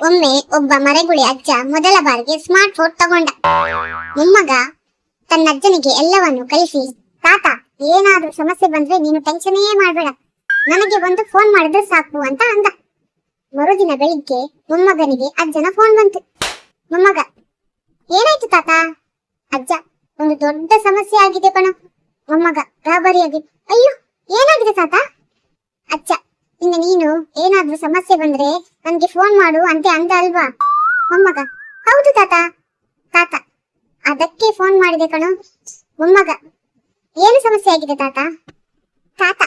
ಒಮ್ಮೆ ಒಬ್ಬ ಮರೆಗುಳಿ ಅಜ್ಜ ಮೊದಲ ಬಾರಿಗೆ ಸ್ಮಾರ್ಟ್ ಫೋನ್ ತಗೊಂಡ. ಮೊಮ್ಮಗ ತನ್ನ ಅಜ್ಜನಿಗೆ ಎಲ್ಲವನ್ನು ಕಲಿಸಿ, ತಾತ ಏನಾದ್ರೂ ಸಮಸ್ಯೆ ಬಂದ್ರೆ ನೀನು ಟೆನ್ಷನೇ ಮಾಡ್ಬೇಡ, ನನಗೆ ಒಂದು ಫೋನ್ ಮಾಡಿದ್ರೆ ಸಾಕು ಅಂತ ಅಂದ. ಮರುದಿನ ಬೆಳಿಗ್ಗೆ ಮೊಮ್ಮಗನಿಗೆ ಅಜ್ಜನ ಫೋನ್ ಬಂತು. ಮೊಮ್ಮಗ, ಏನಾಯ್ತು ತಾತ? ಅಜ್ಜ, ಒಂದು ದೊಡ್ಡ ಸಮಸ್ಯೆ ಆಗಿದೆ ಕಣ. ಮೊಮ್ಮಗ ಗಾಬರಿಯಾಗಿ, ಅಯ್ಯೋ ಏನಾಗಿದೆ ತಾತ? ಅಜ್ಜ, ಇನ್ನು ನೀನು ಏನಾದ್ರೂ ಸಮಸ್ಯೆ ಬಂದ್ರೆ ನನ್ಗೆ ಫೋನ್ ಮಾಡು ಅಂತ ಅಂದ ಅಲ್ವಾ? ಮೊಮ್ಮಗ, ಹೌದು ತಾತ. ತಾತ, ಅದಕ್ಕೆ ಫೋನ್ ಮಾಡಿದೆ ಕಣೋ. ಮೊಮ್ಮಗ, ಏನು ಸಮಸ್ಯೆ ಆಗಿದೆ ತಾತ? ತಾತ,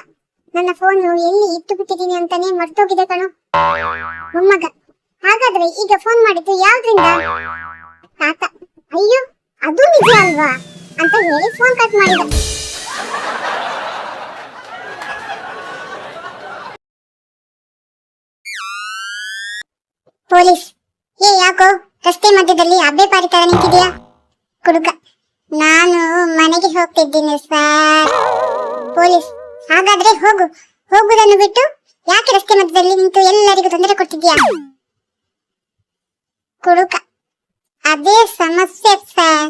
ನನ್ನ ಫೋನ್ ಎಲ್ಲಿ ಇಟ್ಟು ಬಿಟ್ಟಿದ್ದೀನಿ ಅಂತಾನೆ ಮರ್ತೋಗಿದೆ ಕಣೋ. ಮೊಮ್ಮಗ, ಹಾಗಾದ್ರೆ ಈಗ ಫೋನ್ ಮಾಡಿದ್ದು ಯಾವ್ದ್ರಿಂದ? ತಾತ, ಅಯ್ಯೋ ಅದು ನಿಜ ಅಲ್ವಾ ಅಂತ ಹೇಳಿ ಫೋನ್ ಕಟ್ ಮಾಡಿದ. ಪೊಲೀಸ್, ಯಾಕೋ ರಸ್ತೆ ಮಧ್ಯದಲ್ಲಿ ಅಬ್ಬೆ ಪಾರಿ ತರ ನಿಂತಿದ್ಯಾ? ಹುಡುಗ, ನಾನು ಮನೆಗೆ ಹೋಗ್ತಿದ್ದೀನಿ ಸರ್. ಪೊಲೀಸ್, ಹಾಗಾದ್ರೆ ಹೋಗುವುದನ್ನು ಬಿಟ್ಟು ಯಾಕೆ ರಸ್ತೆ ಮಧ್ಯದಲ್ಲಿ ನಿಂತು ಎಲ್ಲರಿಗೂ ತೊಂದರೆ ಕೊಡ್ತಿದ್ಯಾ? ಹುಡುಗ, ಅದೇ ಸಮಸ್ಯೆ ಸರ್.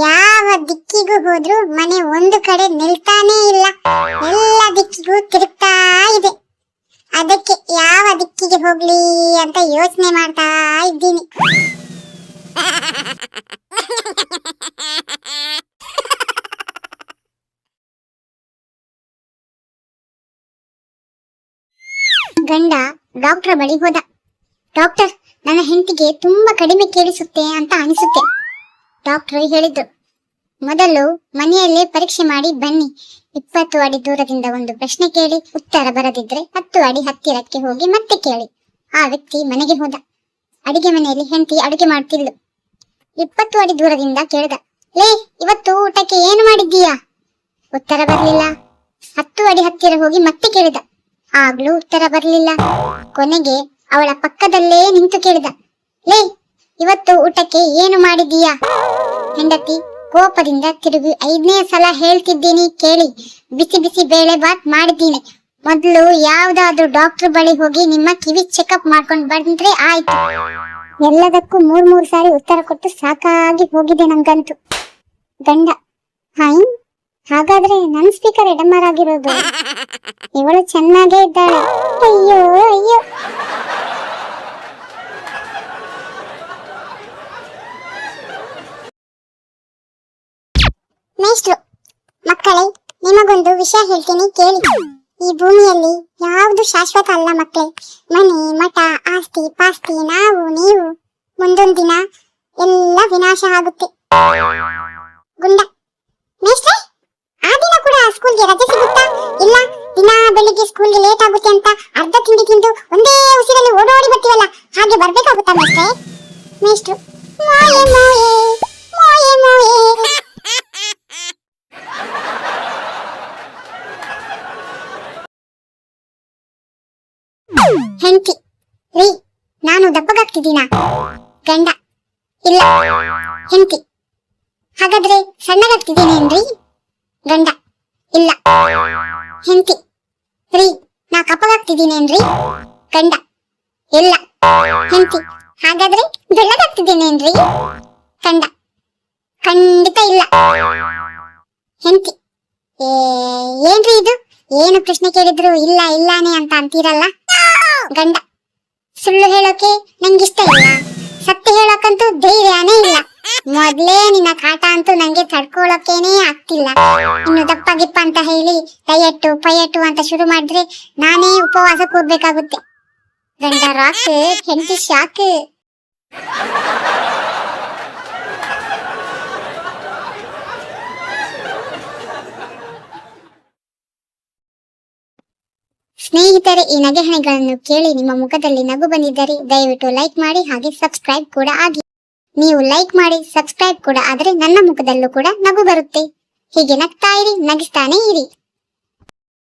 ಯಾವ ದಿಕ್ಕಿಗೂ ಹೋದ್ರೂ ಮನೆ ಒಂದು ಕಡೆ ನಿಲ್ತಾನೇ ಇಲ್ಲ, ಎಲ್ಲ ದಿಕ್ಕಿಗೂ ತಿರುಗ್ತಾ ಇದೆ. ಅದಕ್ಕೆ ಯಾವ ದಿಕ್ಕಿಗೆ ಹೋಗ್ಲಿ ಅಂತ ಯೋಚನೆ ಮಾಡ್ತಾ ಇದ್ದೀನಿ. ಗಂಡ ಡಾಕ್ಟರ್ ಬಳಿ ಹೋದ. ಡಾಕ್ಟರ್, ನನ್ನ ಹೆಂಡತಿಗೆ ತುಂಬಾ ಕಡಿಮೆ ಕೇಳಿಸುತ್ತೆ ಅಂತ ಅನಿಸುತ್ತೆ. ಡಾಕ್ಟರ್ ಹೇಳಿದ್ರು, ಮೊದಲು ಮನೆಯಲ್ಲೇ ಪರೀಕ್ಷೆ ಮಾಡಿ ಬನ್ನಿ. 20 ಅಡಿ ದೂರದಿಂದ ಒಂದು ಪ್ರಶ್ನೆ ಕೇಳಿ, ಉತ್ತರ ಬರದಿದ್ರೆ 10 ಅಡಿ ಹತ್ತಿರಕ್ಕೆ ಹೋಗಿ ಮತ್ತೆ ಕೇಳಿ. ಆ ವ್ಯಕ್ತಿ ಮನೆಗೆ ಹೋದ. ಅಡಿಗೆ ಮನೆಯಲ್ಲಿ ಹೆಂಡತಿ ಅಡುಗೆ ಮಾಡ್ತಿದ್ಲು. 20 ಅಡಿ ದೂರದಿಂದ ಕೇಳ್ದ, ಲೇ ಇವತ್ತು ಊಟಕ್ಕೆ ಏನು ಮಾಡಿದ್ದೀಯಾ? ಉತ್ತರ ಬರ್ಲಿಲ್ಲ. 10 ಅಡಿ ಹತ್ತಿರ ಹೋಗಿ ಮತ್ತೆ ಕೇಳಿದ, ಆಗ್ಲೂ ಉತ್ತರ ಬರ್ಲಿಲ್ಲ. ಕೊನೆಗೆ ಅವಳ ಪಕ್ಕದಲ್ಲೇ ನಿಂತು ಕೇಳಿದ, ಲೇ ಇವತ್ತು ಊಟಕ್ಕೆ ಏನು ಮಾಡಿದ್ದೀಯಾ? ಹೆಂಡತಿ ಕೋಪದಿಂದ ತಿರುಗಿ 5ನೇ ಸಲ ಹೇಳ್ತಿದ್ದೀನಿ ಕೇಳಿ, ಬಿಸಿ ಬಿಸಿ ಬೇಳೆ ಬಾತ್ ಮಾಡಿದ್ದೀನಿ. ಮೊದಲು ಯಾವ್ದಾದ್ರು ಡಾಕ್ಟರ್ ಬಳಿ ಹೋಗಿ ನಿಮ್ಮ ಕಿವಿ ಚೆಕಪ್ ಮಾಡ್ಕೊಂಡು ಬಂದ್ರೆ ಆಯ್ತು. ಎಲ್ಲದಕ್ಕೂ 3 ಸಾರಿ ಉತ್ತರ ಕೊಟ್ಟು ಸಾಕಾಗಿ ಹೋಗಿದೆ ನಂಗಂತೂ. ಗಂಡ, ಹಾಯ್, ಹಾಗಾದ್ರೆ ನನ್ ಸ್ಪೀಕರ್ ಎಡಮರಾಗಿರೋದು. ಇವಳು ಚೆನ್ನಾಗೇ ಇದ್ದಾಳೆ. ಅಯ್ಯೋ ಅಯ್ಯೋ. ಮೇಷ್ಟ್ರು, ಮಕ್ಕಳೇ, ನಿಮಗೊಂದು ವಿಷಯ ಹೇಳ್ತೀನಿ ಕೇಳಿ. ಈ ಭೂಮಿಯಲ್ಲಿ ಯಾವುದು ಶಾಶ್ವತ ಅಲ್ಲ ಮಕ್ಕಳೇ. ಮನೆ, ಮಠ, ಆಸ್ತಿ ಪಾಸ್ತಿ, ನಾವು ನೀವು, ಮುಂದೊಂದು ದಿನ ಎಲ್ಲ ವಿನಾಶ ಆಗುತ್ತೆ. ಗುಂಡ, ಮೇಷ್ಟ್ರೆ, ಆ ದಿನ ಕೂಡ ಸ್ಕೂಲ್ಗೆ ರಜೆ ಸಿಗುತ್ತಾ? ಇಲ್ಲ, ದಿನ ಬೆಳಿಗ್ಗೆ ಸ್ಕೂಲ್ಗೆ ಲೇಟ್ ಆಗುತ್ತೆ ಅಂತ ಅರ್ಧ ತಿಂಡಿ ತಿಂದು ಒಂದೇ ಉಸಿರಲ್ಲಿ ಓಡೋಡಿ ಬರ್ತೀವಲ್ಲ, ಹಾಗೆ ಬರ್ಬೇಕಾಗುತ್ತಾ ಮೇಷ್ಟ್ರೆ? ಮೇಷ್ಟ್ರು, ಮೋಯೆ ಮೋಯೆ ಮೋಯೆ ಮೋಯೆ. ಹೆಂಡತಿ, ರೀ ನಾನು ದಪ್ಪಗಾಗ್ತಿದ್ದೀನಾ? ಗಂಡ, ಇಲ್ಲ. ಹೆಂಡತಿ, ಹಾಗಾದ್ರೆ ಸಣ್ಣಗಾಗ್ತಿದ್ದೀನೇನ್ರಿ? ಗಂಡ, ಇಲ್ಲ. ಹೆಂಡತಿ, ರೀ ನಾ ಕಪ್ಪಗಾಗ್ತಿದ್ದೀನೇನ್ರಿ? ಗಂಡ, ಇಲ್ಲ. ಹೆಂಡತಿ, ಹಾಗಾದ್ರೆ ಬೆಳ್ಳಗಾಗ್ತಿದ್ದೀನೇನ್ರಿ? ಗಂಡ, ಖಂಡಿತ ಇಲ್ಲ. ಹೆಂಡತಿ, ಏನ್ರಿ ಇದು, ಏನು ಪ್ರಶ್ನೆ ಕೇಳಿದ್ರು ಇಲ್ಲ ಇಲ್ಲಾನೆ ಅಂತ ಅಂತೀರಲ್ಲ? ಗಂಡ, ಸುಳ್ಳು ಹೇಳೋಕೆ ನಂಗಿಷ್ಟ ಇಲ್ಲ, ಸತ್ಯ ಹೇಳೋಕಂತೂ ಧೈರ್ಯನೇ ಇಲ್ಲ. ಮೊದ್ಲೇ ನಿನ್ನ ಕಾಟ ಅಂತೂ ನಂಗೆ ತಡ್ಕೊಳ್ಳೋಕೇನೆ ಆಗ್ತಿಲ್ಲ. ಇನ್ನು ದಪ್ಪ ಗಿಪ್ಪ ಅಂತ ಹೇಳಿ ಡಯಟ್ ಪಯಟ್ಟು ಅಂತ ಶುರು ಮಾಡಿದ್ರೆ ನಾನೇ ಉಪವಾಸ ಕೂರ್ಬೇಕಾಗುತ್ತೆ. ಗಂಡ ರಾಕ್, ಹೆಂಡತಿ ಶಾಕ್. ಸ್ನೇಹಿತರೆ, ಈ ನಗೆಹಣೆಗಳನ್ನು ಕೇಳಿ ನಿಮ್ಮ ಮುಖದಲ್ಲಿ ನಗು ಬಂದಿದ್ದರೆ ದಯವಿಟ್ಟು ಲೈಕ್ ಮಾಡಿ, ಹಾಗೆ ಸಬ್ಸ್ಕ್ರೈಬ್ ಕೂಡ ಆಗಿ. ನೀವು ಲೈಕ್ ಮಾಡಿ ಸಬ್ಸ್ಕ್ರೈಬ್ ಕೂಡ ಆದ್ರೆ ನನ್ನ ಮುಖದಲ್ಲೂ ಕೂಡ ನಗು ಬರುತ್ತೆ. ಹೀಗೆ ನಗ್ತಾ ಇರಿ, ನಗಿಸ್ತಾನೆ ಇರಿ.